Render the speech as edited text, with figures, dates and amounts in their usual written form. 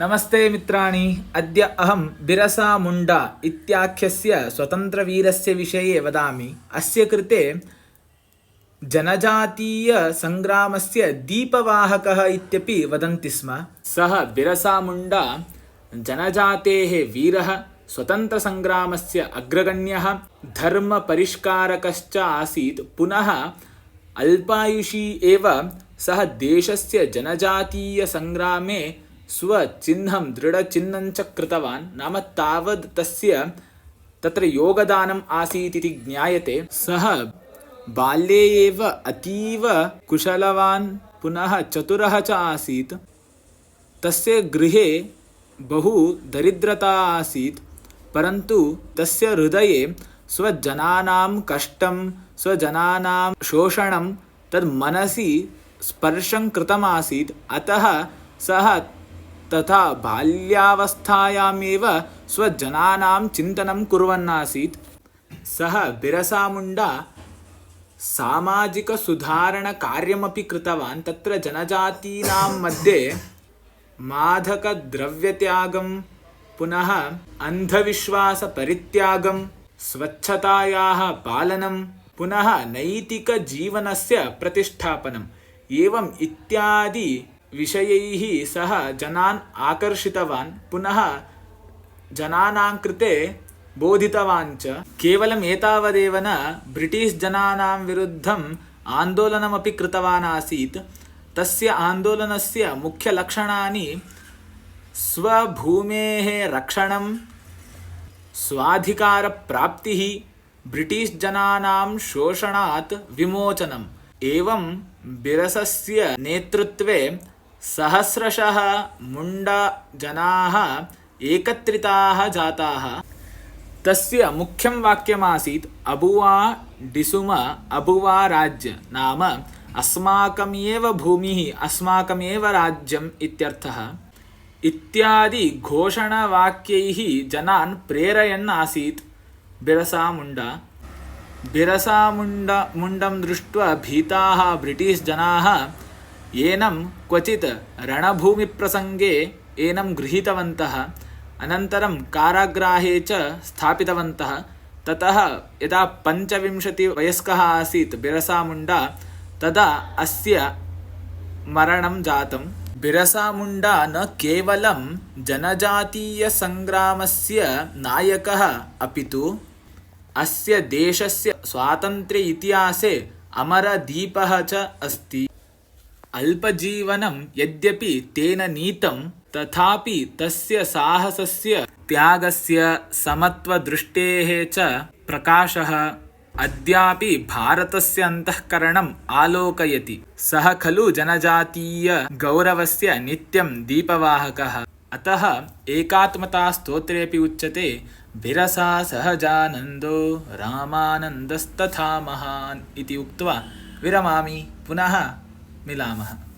नमस्ते मित्राणि। अद्य अहं बिरसा मुण्डा इत्याख्यस्य स्वतन्त्रवीरस्य विषये वदामि। अस्य कृते जनजातीयसङ्ग्रामस्य दीपवाहकः इत्यपि वदन्ति स्म। सः बिरसा मुण्डा जनजातेः वीरः, स्वतन्त्रसङ्ग्रामस्य अग्रगण्यः, धर्मपरिष्कारकश्च आसीत्। पुनः अल्पायुषी एव सः देशस्य जनजातीयसङ्ग्रामे स्वचिह्नं दृढचिह्नं च कृतवान्। नाम तावद् तत्र योगदानम् आसीत् इति ज्ञायते। सः बाल्ये एव अतीव कुशलवान् पुनः चतुरः च आसीत्। तस्य गृहे बहु दरिद्रता आसीत्, परन्तु तस्य हृदये स्वजनानां कष्टं, स्वजनानां शोषणं तद् मनसि स्पर्शं कृतमासीत्। अतः सः तथा बाल्यावस्थायामेव स्वजनानां चिन्तनं कुर्वन्नासीत्। सः बिरसा मुण्डा सामाजिकसुधारणकार्यमपि कृतवान्। तत्र जनजातीनां मध्ये मादकद्रव्यत्यागं, पुनः अन्धविश्वासपरित्यागं, स्वच्छतायाः पालनं, पुनः नैतिकजीवनस्य प्रतिष्ठापनम् एवम् इत्यादि विषयैः सः जनान् आकर्षितवान्, पुनः जनानां कृते बोधितवान् च। केवलम् एतावदेव न, ब्रिटिश् जनानां विरुद्धम् आन्दोलनमपि कृतवान् आसीत्। तस्य आन्दोलनस्य मुख्यलक्षणानि स्वभूमेः रक्षणं, स्वाधिकारप्राप्तिः, ब्रिटिश् जनानां शोषणात् विमोचनम्। एवं बिरसस्य नेतृत्वे सहस्रशः मुण्डा जनाः एकत्रिताः जाताः। तस्य मुख्यं वाक्यमासीत् अबुवा डिसुम अबुवा राज्य, नाम अस्माकमेव भूमिः, अस्माकमेव राज्यम् इत्यर्थः। इत्यादि घोषणावाक्यैः जनान् प्रेरयन् आसीत् बिरसा मुण्डा। बिरसा मुण्डं दृष्ट्वा भीताः ब्रिटिश् जनाः एनं क्वचित् रणभूमिप्रसङ्गे एनं गृहीतवन्तः, अनन्तरं कारागृहे च स्थापितवन्तः। ततः यदा 25 वयस्कः आसीत् बिरसा मुण्डा, तदा अस्य मरणं जातं। बिरसा मुण्डा न केवलं जनजातीयसङ्ग्रामस्य नायकः, अपितु अस्य देशस्य स्वातन्त्र्य इतिहासे अमरदीपः च अस्ति। अल्पजीवनं यद्यपि तेन नीतं, तथापि तस्य साहसस्य, त्यागस्य, समत्वदृष्टेः च प्रकाशः अद्यापि भारतस्य अन्तःकरणम् आलोकयति। सः खलु जनजातीयगौरवस्य नित्यं दीपवाहकः। अतः एकात्मतास्तोत्रेऽपि उच्यते बिरसा सहजानन्दो रामानन्दस्तथा महान् इति उक्त्वा विरमामि। पुनः मिलामः।